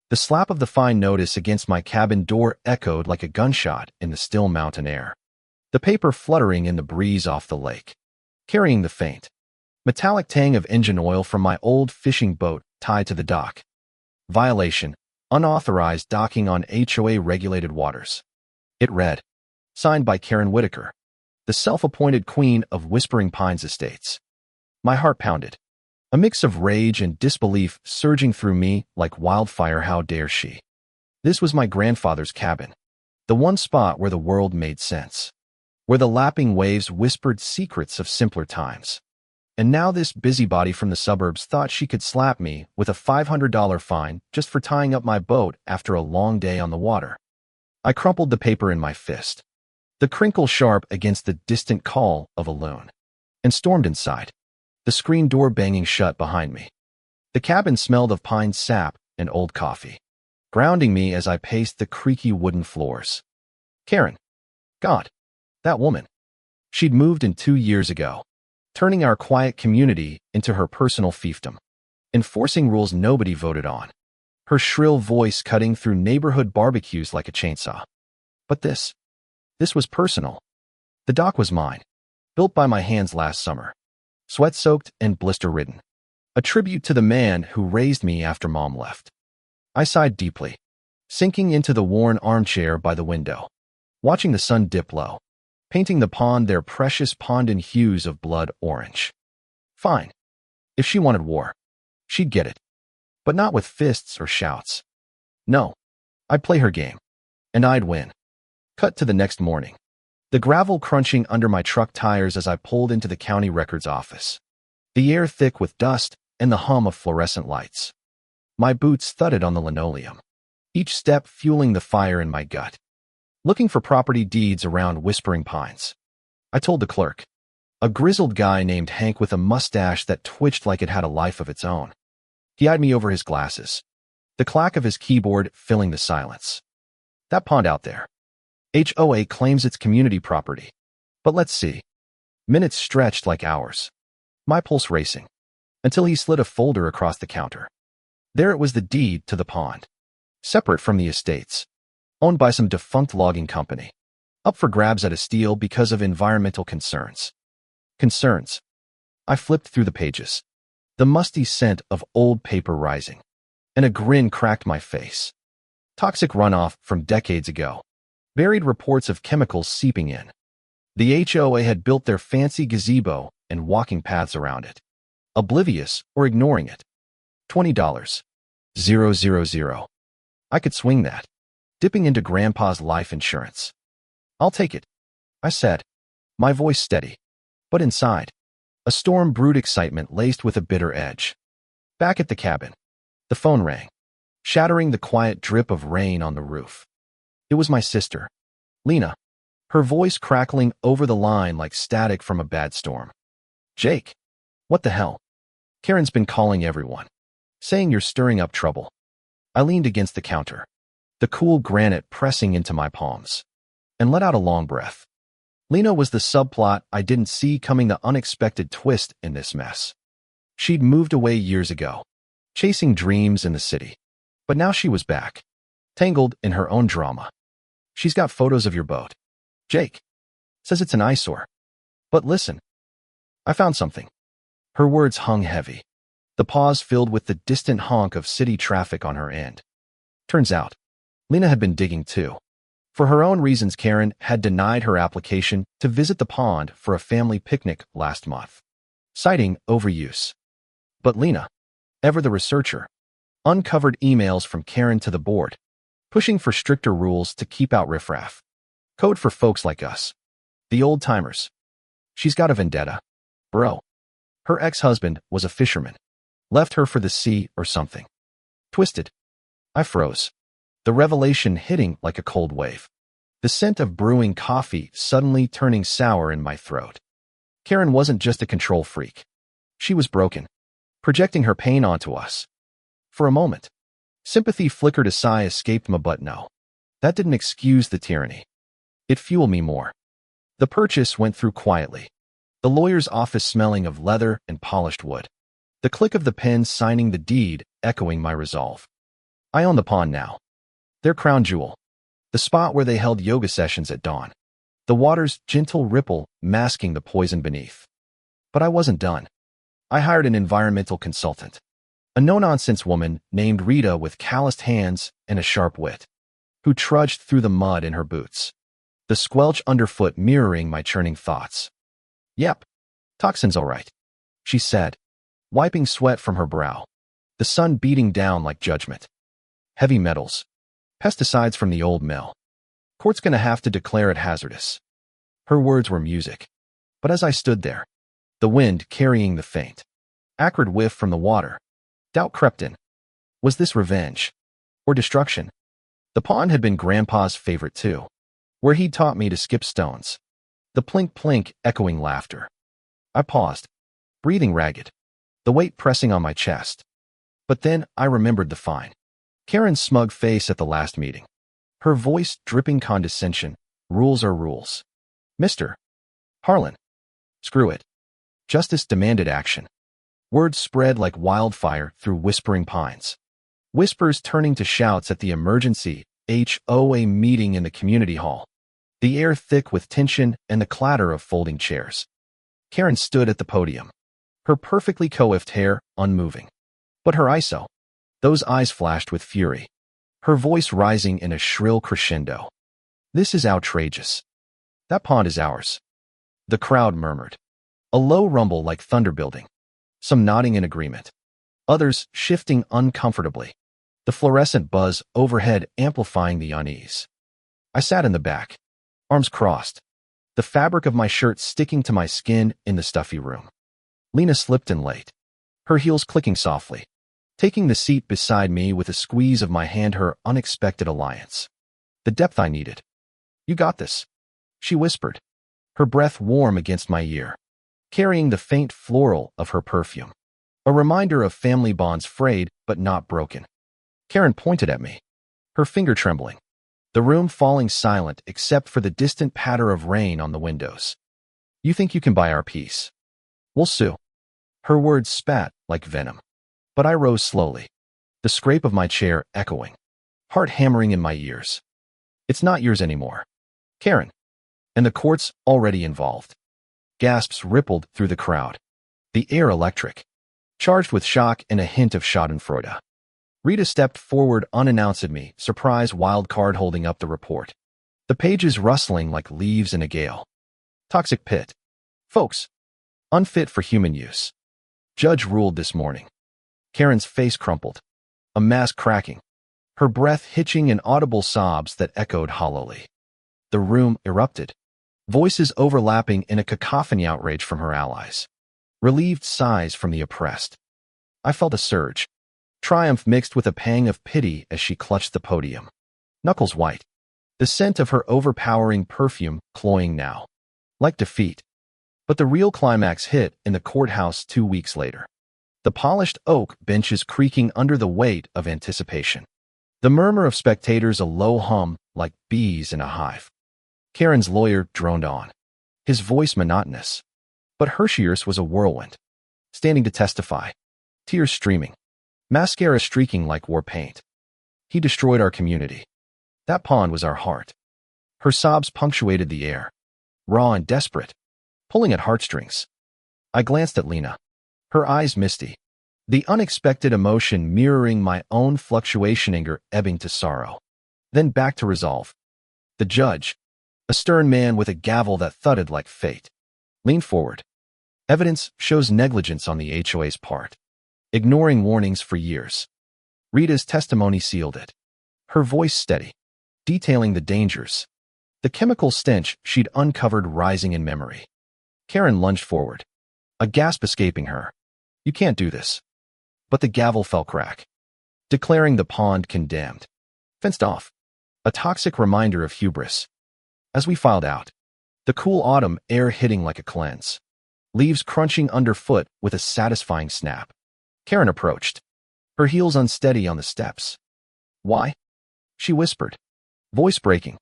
The slap of the fine notice against my cabin door echoed like a gunshot in the still mountain air. The paper fluttering in the breeze off the lake, carrying the faint, metallic tang of engine oil from my old fishing boat tied to the dock. Violation: unauthorized docking on HOA-regulated waters. It read, signed by Karen Whitaker, the self-appointed queen of Whispering Pines Estates. My heart pounded, a mix of rage and disbelief surging through me like wildfire. How dare she? This was my grandfather's cabin, the one spot where the world made sense, where the lapping waves whispered secrets of simpler times. And now this busybody from the suburbs thought she could slap me with a $500 fine just for tying up my boat after a long day on the water. I crumpled the paper in my fist, the crinkle sharp against the distant call of a loon, and stormed inside, the screen door banging shut behind me. The cabin smelled of pine sap and old coffee, grounding me as I paced the creaky wooden floors. Karen. God, that woman. She'd moved in 2 years ago, turning our quiet community into her personal fiefdom, enforcing rules nobody voted on, her shrill voice cutting through neighborhood barbecues like a chainsaw. But this was personal. The dock was mine, built by my hands last summer, sweat-soaked and blister-ridden, a tribute to the man who raised me after Mom left. I sighed deeply, sinking into the worn armchair by the window, watching the sun dip low, painting the pond their precious Pondon hues of blood orange. Fine. If she wanted war, she'd get it. But not with fists or shouts. No. I'd play her game, and I'd win. Cut to the next morning, the gravel crunching under my truck tires as I pulled into the county records office, the air thick with dust and the hum of fluorescent lights. My boots thudded on the linoleum, each step fueling the fire in my gut. Looking for property deeds around Whispering Pines, I told the clerk, a grizzled guy named Hank with a mustache that twitched like it had a life of its own. He eyed me over his glasses, the clack of his keyboard filling the silence. That pond out there. HOA claims it's community property. But let's see. Minutes stretched like hours, my pulse racing, until he slid a folder across the counter. There it was, the deed to the pond, separate from the estates, owned by some defunct logging company, up for grabs at a steal because of environmental concerns. Concerns. I flipped through the pages, the musty scent of old paper rising, and a grin cracked my face. Toxic runoff from decades ago. Varied reports of chemicals seeping in. The HOA had built their fancy gazebo and walking paths around it, oblivious or ignoring it. $20. 000. I could swing that, dipping into Grandpa's life insurance. I'll take it, I said, my voice steady. But inside, a storm brewed excitement laced with a bitter edge. Back at the cabin, the phone rang, shattering the quiet drip of rain on the roof. It was my sister, Lena, her voice crackling over the line like static from a bad storm. Jake, what the hell? Karen's been calling everyone, saying you're stirring up trouble. I leaned against the counter, the cool granite pressing into my palms, and let out a long breath. Lena was the subplot I didn't see coming, the unexpected twist in this mess. She'd moved away years ago, chasing dreams in the city, but now she was back, tangled in her own drama. She's got photos of your boat. Jake says it's an eyesore. But listen, I found something. Her words hung heavy, the pause filled with the distant honk of city traffic on her end. Turns out, Lena had been digging too. For her own reasons, Karen had denied her application to visit the pond for a family picnic last month, citing overuse. But Lena, ever the researcher, uncovered emails from Karen to the board, pushing for stricter rules to keep out riffraff. Code for folks like us, the old-timers. She's got a vendetta, bro. Her ex-husband was a fisherman, left her for the sea or something. Twisted. I froze, the revelation hitting like a cold wave, the scent of brewing coffee suddenly turning sour in my throat. Karen wasn't just a control freak. She was broken, projecting her pain onto us. For a moment, sympathy flickered, a sigh escaped me, but no. That didn't excuse the tyranny. It fueled me more. The purchase went through quietly, the lawyer's office smelling of leather and polished wood, the click of the pen signing the deed echoing my resolve. I own the pond now. Their crown jewel. The spot where they held yoga sessions at dawn. The water's gentle ripple masking the poison beneath. But I wasn't done. I hired an environmental consultant. A no-nonsense woman named Rita with calloused hands and a sharp wit, who trudged through the mud in her boots, the squelch underfoot mirroring my churning thoughts. Yep, toxins all right, she said, wiping sweat from her brow, the sun beating down like judgment. Heavy metals. Pesticides from the old mill. Court's gonna have to declare it hazardous. Her words were music. But as I stood there, the wind carrying the faint, acrid whiff from the water, doubt crept in. Was this revenge? Or destruction? The pond had been Grandpa's favorite too, where he'd taught me to skip stones. The plink-plink echoing laughter. I paused, breathing ragged, the weight pressing on my chest. But then I remembered the fine. Karen's smug face at the last meeting. Her voice dripping condescension. Rules are rules. Mr. Harlan. Screw it. Justice demanded action. Words spread like wildfire through whispering pines. Whispers turning to shouts at the emergency HOA meeting in the community hall. The air thick with tension and the clatter of folding chairs. Karen stood at the podium, her perfectly coiffed hair unmoving. But her ISO. Those eyes flashed with fury, her voice rising in a shrill crescendo. This is outrageous. That pond is ours. The crowd murmured. A low rumble like thunder building. Some nodding in agreement. Others shifting uncomfortably. The fluorescent buzz overhead amplifying the unease. I sat in the back, arms crossed, the fabric of my shirt sticking to my skin in the stuffy room. Lena slipped in late, her heels clicking softly, taking the seat beside me with a squeeze of my hand, her unexpected alliance. The depth I needed. You got this, she whispered, her breath warm against my ear, carrying the faint floral of her perfume. A reminder of family bonds frayed but not broken. Karen pointed at me, her finger trembling, the room falling silent except for the distant patter of rain on the windows. You think you can buy our peace? We'll sue. Her words spat like venom. But I rose slowly, the scrape of my chair echoing, heart hammering in my ears. It's not yours anymore, Karen. And the court's already involved. Gasps rippled through the crowd. The air electric, charged with shock and a hint of schadenfreude. Rita stepped forward unannouncedly, surprise wild card holding up the report. The pages rustling like leaves in a gale. Toxic pit. Folks. Unfit for human use. Judge ruled this morning. Karen's face crumpled, a mask cracking, her breath hitching in audible sobs that echoed hollowly. The room erupted, voices overlapping in a cacophony outrage from her allies, relieved sighs from the oppressed. I felt a surge, triumph mixed with a pang of pity as she clutched the podium, knuckles white, the scent of her overpowering perfume cloying now, like defeat. But the real climax hit in the courthouse 2 weeks later. The polished oak benches creaking under the weight of anticipation. The murmur of spectators a low hum like bees in a hive. Karen's lawyer droned on, his voice monotonous. But Hershey's was a whirlwind, standing to testify, tears streaming, mascara streaking like war paint. He destroyed our community. That pond was our heart. Her sobs punctuated the air, raw and desperate, pulling at heartstrings. I glanced at Lena, her eyes misty, the unexpected emotion mirroring my own fluctuation, anger ebbing to sorrow, then back to resolve. The judge, a stern man with a gavel that thudded like fate, leaned forward. Evidence shows negligence on the HOA's part, ignoring warnings for years. Rita's testimony sealed it, her voice steady, detailing the dangers, the chemical stench she'd uncovered rising in memory. Karen lunged forward, a gasp escaping her. You can't do this. But the gavel fell crack, declaring the pond condemned, fenced off, a toxic reminder of hubris. As we filed out, the cool autumn air hitting like a cleanse, leaves crunching underfoot with a satisfying snap. Karen approached, her heels unsteady on the steps. Why? She whispered, voice breaking,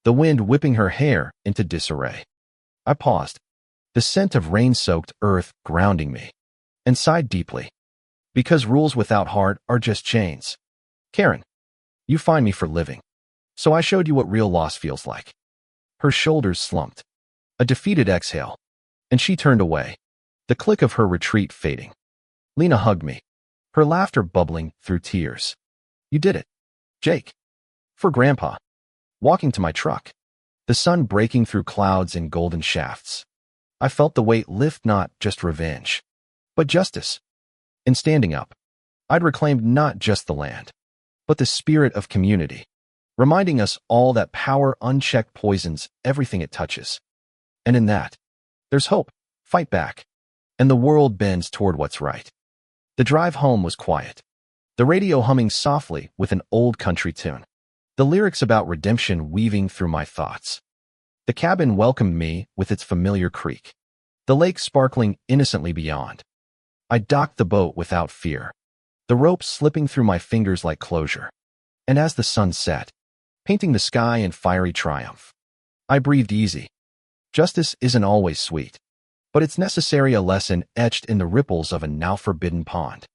the wind whipping her hair into disarray. I paused, the scent of rain-soaked earth grounding me, and sighed deeply. Because rules without heart are just chains. Karen, You find me for living. So I showed you what real loss feels like. Her shoulders slumped. A defeated exhale. And she turned away. The click of her retreat fading. Lena hugged me. Her laughter bubbling through tears. You did it, Jake. For Grandpa. Walking to my truck. The sun breaking through clouds in golden shafts. I felt the weight lift, not just revenge, but justice. In standing up, I'd reclaimed not just the land, but the spirit of community, reminding us all that power unchecked poisons everything it touches. And in that, there's hope. Fight back. And the world bends toward what's right. The drive home was quiet. The radio humming softly with an old country tune. The lyrics about redemption weaving through my thoughts. The cabin welcomed me with its familiar creak. The lake sparkling innocently beyond. I docked the boat without fear. The rope slipping through my fingers like closure. And as the sun set, painting the sky in fiery triumph, I breathed easy. Justice isn't always sweet, but it's necessary, a lesson etched in the ripples of a now forbidden pond.